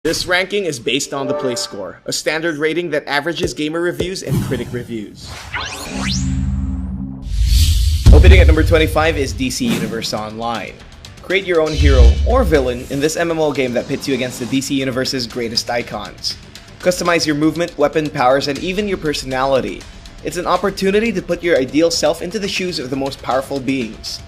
This ranking is based on the Play Score, a standard rating that averages gamer reviews and critic reviews. Opening at number 25 is DC Universe Online. Create your own hero or villain in this MMO game that pits you against the DC Universe's greatest icons. Customize your movement, weapon, powers, and even your personality. It's an opportunity to put your ideal self into the shoes of the most powerful beings.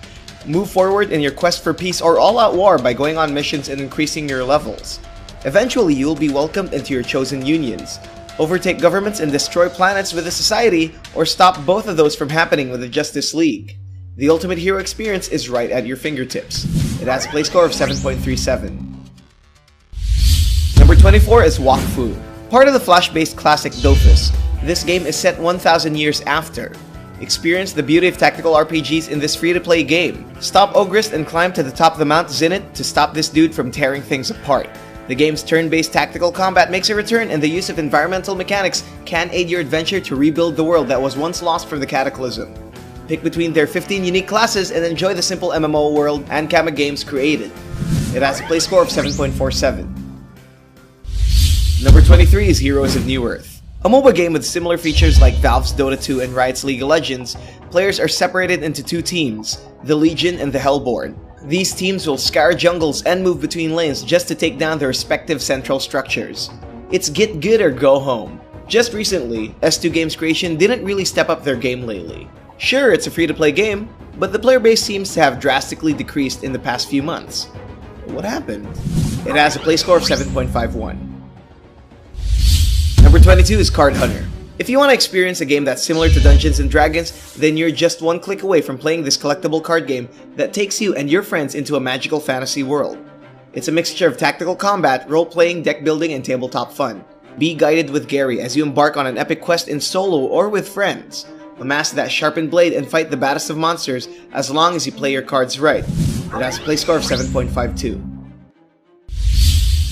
Move forward in your quest for peace or all-out war by going on missions and increasing your levels. Eventually, you will be welcomed into your chosen unions. Overtake governments and destroy planets with the Society, or stop both of those from happening with the Justice League. The ultimate hero experience is right at your fingertips. It has a play score of 7.37. Number 24 is Wakfu. Part of the Flash-based classic Dofus, this game is set 1,000 years after. Experience the beauty of tactical RPGs in this free-to-play game. Stop Ogrist and climb to the top of the Mount Zenith to stop this dude from tearing things apart. The game's turn-based tactical combat makes a return, and the use of environmental mechanics can aid your adventure to rebuild the world that was once lost from the Cataclysm. Pick between their 15 unique classes and enjoy the simple MMO world Ankama Games created. It has a play score of 7.47. Number 23 is Heroes of Newerth. A MOBA game with similar features like Valve's Dota 2 and Riot's League of Legends, players are separated into two teams, the Legion and the Hellborn. These teams will scour jungles and move between lanes just to take down their respective central structures. It's get good or go home. Just recently, S2 Games Creation didn't really step up their game lately. Sure, it's a free-to-play game, but the player base seems to have drastically decreased in the past few months. What happened? It has a play score of 7.51. Number 22 is Card Hunter. If you want to experience a game that's similar to Dungeons & Dragons, then you're just one click away from playing this collectible card game that takes you and your friends into a magical fantasy world. It's a mixture of tactical combat, role-playing, deck building, and tabletop fun. Be guided with Gary as you embark on an epic quest in solo or with friends. Amass that sharpened blade and fight the baddest of monsters as long as you play your cards right. It has a play score of 7.52.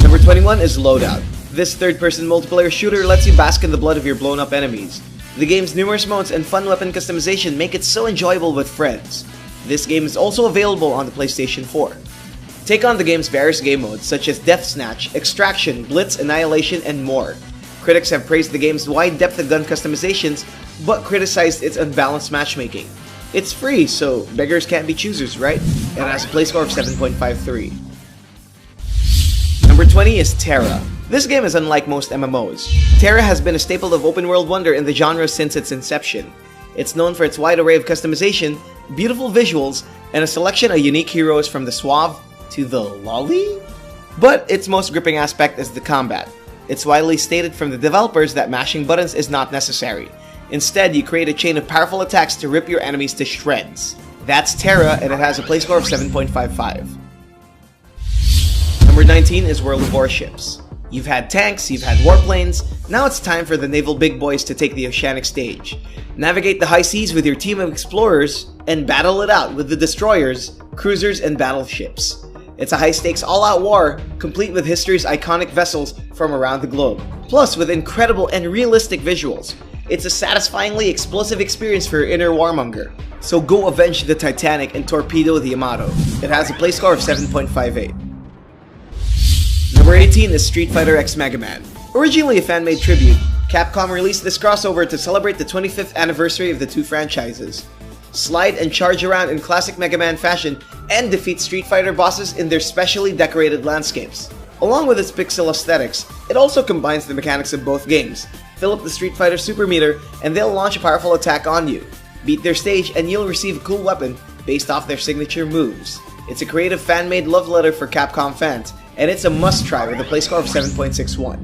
Number 21 is Loadout. This third-person multiplayer shooter lets you bask in the blood of your blown-up enemies. The game's numerous modes and fun weapon customization make it so enjoyable with friends. This game is also available on the PlayStation 4. Take on the game's various game modes such as Death Snatch, Extraction, Blitz, Annihilation, and more. Critics have praised the game's wide depth of gun customizations, but criticized its unbalanced matchmaking. It's free, so beggars can't be choosers, right? It has a play score of 7.53. Number 20 is Terra. This game is unlike most MMOs. Terra has been a staple of open-world wonder in the genre since its inception. It's known for its wide array of customization, beautiful visuals, and a selection of unique heroes from the suave to the lolly? But its most gripping aspect is the combat. It's widely stated from the developers that mashing buttons is not necessary. Instead, you create a chain of powerful attacks to rip your enemies to shreds. That's Terra, and it has a play score of 7.55. Number 19 is World of Warships. You've had tanks, you've had warplanes, now it's time for the naval big boys to take the oceanic stage. Navigate the high seas with your team of explorers, and battle it out with the destroyers, cruisers, and battleships. It's a high-stakes all-out war, complete with history's iconic vessels from around the globe. Plus, with incredible and realistic visuals. It's a satisfyingly explosive experience for your inner warmonger. So go avenge the Titanic and torpedo the Yamato. It has a play score of 7.58. Number 18 is Street Fighter X Mega Man. Originally a fan-made tribute, Capcom released this crossover to celebrate the 25th anniversary of the two franchises. Slide and charge around in classic Mega Man fashion and defeat Street Fighter bosses in their specially decorated landscapes. Along with its pixel aesthetics, it also combines the mechanics of both games. Fill up the Street Fighter Super Meter and they'll launch a powerful attack on you. Beat their stage and you'll receive a cool weapon based off their signature moves. It's a creative fan-made love letter for Capcom fans, and it's a must-try with a play score of 7.61.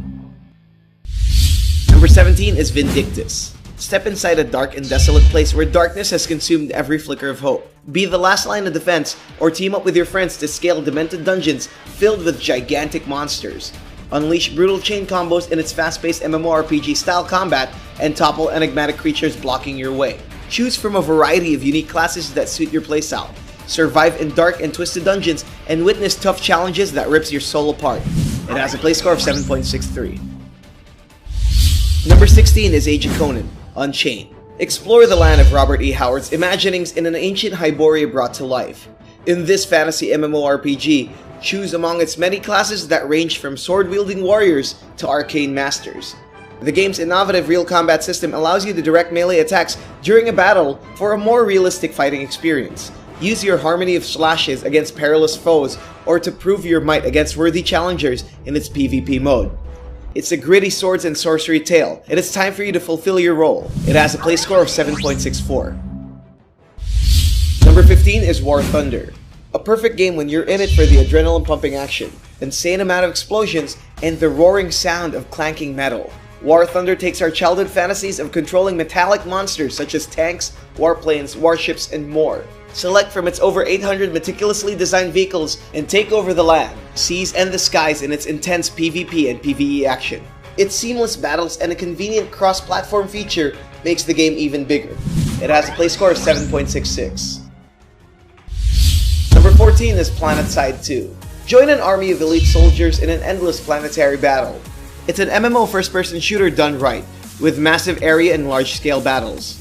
Number 17 is Vindictus. Step inside a dark and desolate place where darkness has consumed every flicker of hope. Be the last line of defense, or team up with your friends to scale demented dungeons filled with gigantic monsters. Unleash brutal chain combos in its fast-paced MMORPG-style combat, and topple enigmatic creatures blocking your way. Choose from a variety of unique classes that suit your playstyle. Survive in dark and twisted dungeons, and witness tough challenges that rips your soul apart. It has a play score of 7.63. Number 16 is Age of Conan, Unchained. Explore the land of Robert E. Howard's imaginings in an ancient Hyboria brought to life. In this fantasy MMORPG, choose among its many classes that range from sword-wielding warriors to arcane masters. The game's innovative real combat system allows you to direct melee attacks during a battle for a more realistic fighting experience. Use your harmony of slashes against perilous foes or to prove your might against worthy challengers in its PvP mode. It's a gritty swords and sorcery tale, and it's time for you to fulfill your role. It has a play score of 7.64. Number 15 is War Thunder. A perfect game when you're in it for the adrenaline-pumping action, insane amount of explosions, and the roaring sound of clanking metal. War Thunder takes our childhood fantasies of controlling metallic monsters such as tanks, warplanes, warships, and more. Select from its over 800 meticulously designed vehicles and take over the land, seas, and the skies in its intense PvP and PvE action. Its seamless battles and a convenient cross-platform feature makes the game even bigger. It has a play score of 7.66. Number 14 is PlanetSide 2. Join an army of elite soldiers in an endless planetary battle. It's an MMO first-person shooter done right, with massive area and large-scale battles.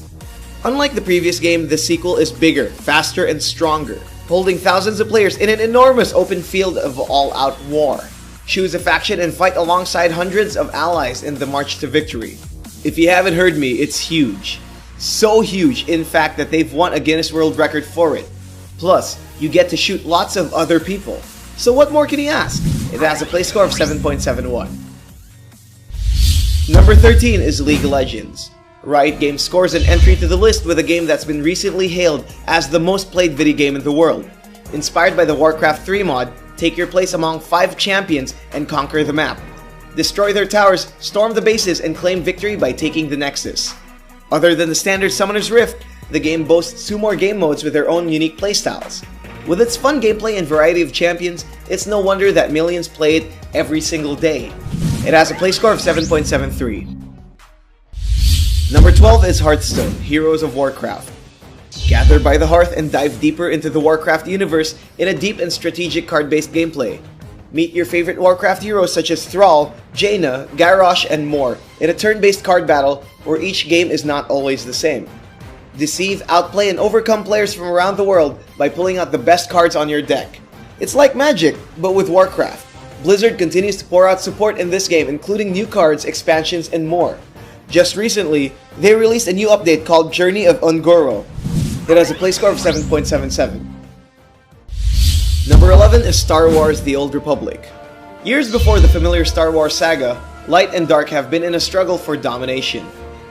Unlike the previous game, the sequel is bigger, faster, and stronger, holding thousands of players in an enormous open field of all-out war. Choose a faction and fight alongside hundreds of allies in the march to victory. If you haven't heard me, it's huge. So huge, in fact, that they've won a Guinness World Record for it. Plus, you get to shoot lots of other people. So what more can you ask? It has a play score of 7.71. Number 13 is League of Legends. Riot Games scores an entry to the list with a game that's been recently hailed as the most played video game in the world. Inspired by the Warcraft 3 mod, take your place among 5 champions and conquer the map. Destroy their towers, storm the bases, and claim victory by taking the Nexus. Other than the standard Summoner's Rift, the game boasts 2 more game modes with their own unique playstyles. With its fun gameplay and variety of champions, it's no wonder that millions play it every single day. It has a play score of 7.73. Number 12 is Hearthstone, Heroes of Warcraft. Gather by the hearth and dive deeper into the Warcraft universe in a deep and strategic card-based gameplay. Meet your favorite Warcraft heroes such as Thrall, Jaina, Garrosh, and more in a turn-based card battle where each game is not always the same. Deceive, outplay, and overcome players from around the world by pulling out the best cards on your deck. It's like Magic, but with Warcraft. Blizzard continues to pour out support in this game, including new cards, expansions, and more. Just recently, they released a new update called Journey of Un'Goro. It has a play score of 7.77. Number 11 is Star Wars: The Old Republic. Years before the familiar Star Wars saga, light and dark have been in a struggle for domination.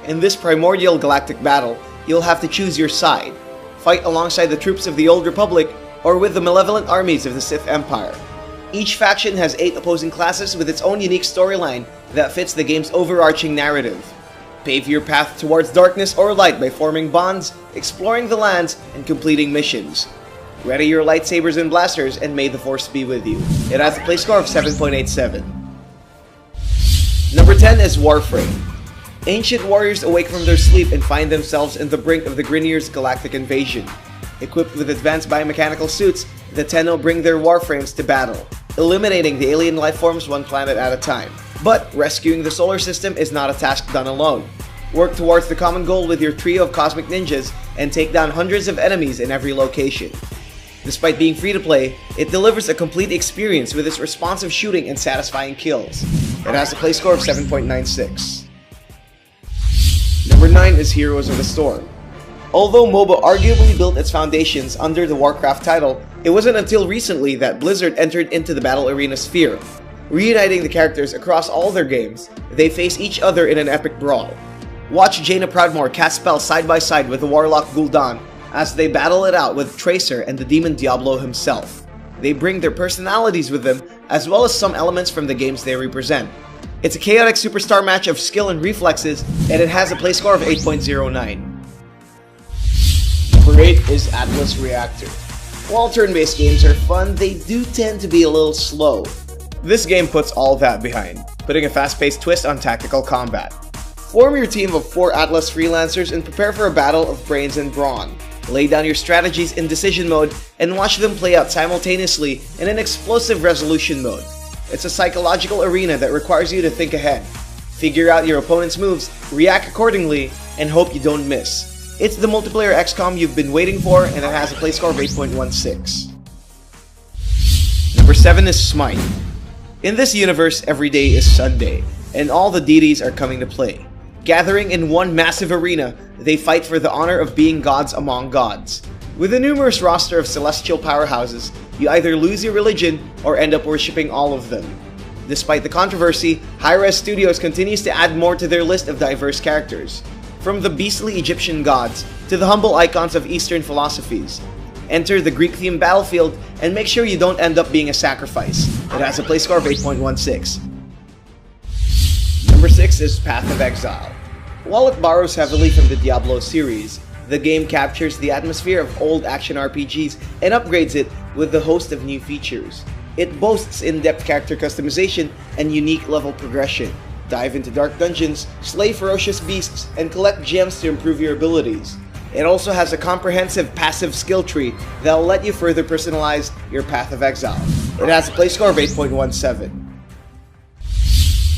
In this primordial galactic battle, you'll have to choose your side. Fight alongside the troops of the Old Republic or with the malevolent armies of the Sith Empire. Each faction has 8 opposing classes with its own unique storyline that fits the game's overarching narrative. Pave your path towards darkness or light by forming bonds, exploring the lands, and completing missions. Ready your lightsabers and blasters, and may the Force be with you. It has a play score of 7.87. Number 10 is Warframe. Ancient warriors awake from their sleep and find themselves in the brink of the Grineer's galactic invasion. Equipped with advanced biomechanical suits, the Tenno bring their warframes to battle, eliminating the alien lifeforms one planet at a time. But rescuing the solar system is not a task done alone. Work towards the common goal with your trio of cosmic ninjas and take down hundreds of enemies in every location. Despite being free to play, it delivers a complete experience with its responsive shooting and satisfying kills. It has a play score of 7.96. Number 9 is Heroes of the Storm. Although MOBA arguably built its foundations under the Warcraft title, it wasn't until recently that Blizzard entered into the battle arena sphere. Reuniting the characters across all their games, they face each other in an epic brawl. Watch Jaina Proudmoore cast spells side by side with the Warlock Gul'dan as they battle it out with Tracer and the Demon Diablo himself. They bring their personalities with them, as well as some elements from the games they represent. It's a chaotic superstar match of skill and reflexes, and it has a play score of 8.09. Number 8 is Atlas Reactor. While turn-based games are fun, they do tend to be a little slow. This game puts all that behind, putting a fast-paced twist on tactical combat. Form your team of 4 Atlas freelancers and prepare for a battle of brains and brawn. Lay down your strategies in decision mode and watch them play out simultaneously in an explosive resolution mode. It's a psychological arena that requires you to think ahead, figure out your opponent's moves, react accordingly, and hope you don't miss. It's the multiplayer XCOM you've been waiting for, and it has a play score of 8.16. Number 7 is Smite. In this universe, every day is Sunday, and all the deities are coming to play. Gathering in one massive arena, they fight for the honor of being gods among gods. With a numerous roster of celestial powerhouses, you either lose your religion or end up worshipping all of them. Despite the controversy, Hi-Rez Studios continues to add more to their list of diverse characters, from the beastly Egyptian gods to the humble icons of Eastern philosophies. Enter the Greek-themed battlefield and make sure you don't end up being a sacrifice. It has a play score of 8.16. Number 6 is Path of Exile. While it borrows heavily from the Diablo series, the game captures the atmosphere of old action RPGs and upgrades it with a host of new features. It boasts in-depth character customization and unique level progression. Dive into dark dungeons, slay ferocious beasts, and collect gems to improve your abilities. It also has a comprehensive passive skill tree that will let you further personalize your Path of Exile. It has a play score of 8.17.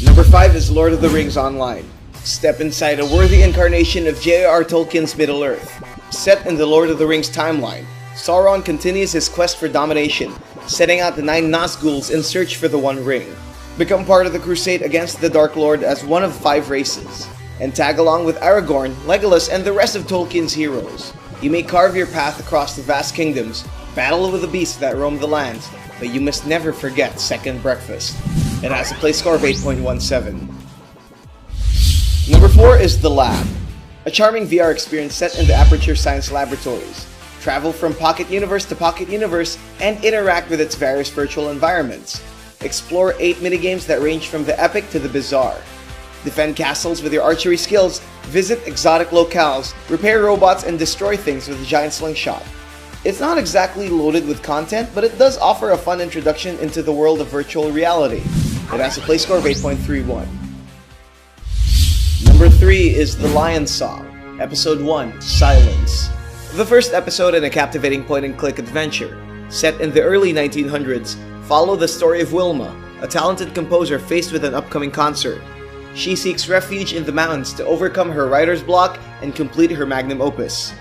Number 5 is Lord of the Rings Online. Step inside a worthy incarnation of J.R.R. Tolkien's Middle-earth. Set in the Lord of the Rings timeline, Sauron continues his quest for domination, setting out the 9 Nazguls in search for the One Ring. Become part of the crusade against the Dark Lord as one of 5 races, and tag along with Aragorn, Legolas, and the rest of Tolkien's heroes. You may carve your path across the vast kingdoms, battle with the beasts that roam the lands, but you must never forget Second Breakfast. It has a play score of 8.17. Number 4 is The Lab, a charming VR experience set in the Aperture Science Laboratories. Travel from Pocket Universe to Pocket Universe and interact with its various virtual environments. Explore 8 minigames that range from the epic to the bizarre. Defend castles with your archery skills, visit exotic locales, repair robots, and destroy things with a giant slingshot. It's not exactly loaded with content, but it does offer a fun introduction into the world of virtual reality. It has a play score of 8.31. Number 3 is The Lion Song, Episode 1, Silence. The first episode in a captivating point-and-click adventure. Set in the early 1900s, follow the story of Wilma, a talented composer faced with an upcoming concert. She seeks refuge in the mountains to overcome her writer's block and complete her magnum opus.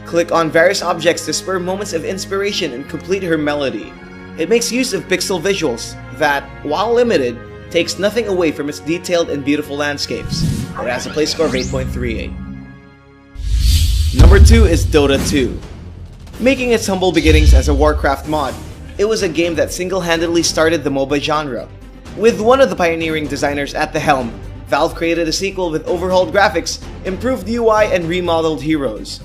Click on various objects to spur moments of inspiration and complete her melody. It makes use of pixel visuals that, while limited, takes nothing away from its detailed and beautiful landscapes. It has a play score of 8.38. Number 2 is Dota 2. Making its humble beginnings as a Warcraft mod, it was a game that single-handedly started the MOBA genre. With one of the pioneering designers at the helm, Valve created a sequel with overhauled graphics, improved UI, and remodeled heroes.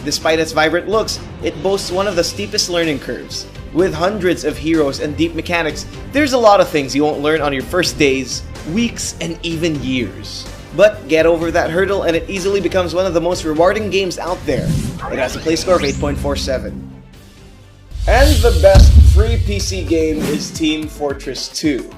Despite its vibrant looks, it boasts one of the steepest learning curves. With hundreds of heroes and deep mechanics, there's a lot of things you won't learn on your first days, weeks, and even years. But get over that hurdle and it easily becomes one of the most rewarding games out there. It has a play score of 8.47. And the best free PC game is Team Fortress 2.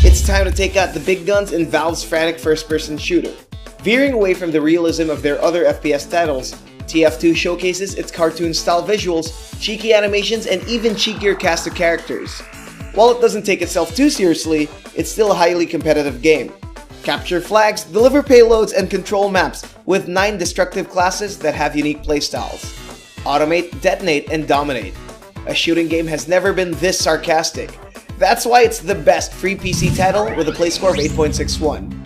It's time to take out the big guns in Valve's frantic first-person shooter. Veering away from the realism of their other FPS titles, TF2 showcases its cartoon-style visuals, cheeky animations, and even cheekier cast of characters. While it doesn't take itself too seriously, it's still a highly competitive game. Capture flags, deliver payloads, and control maps with 9 destructive classes that have unique playstyles. Automate, detonate, and dominate. A shooting game has never been this sarcastic. That's why it's the best free PC title with a play score of 8.61.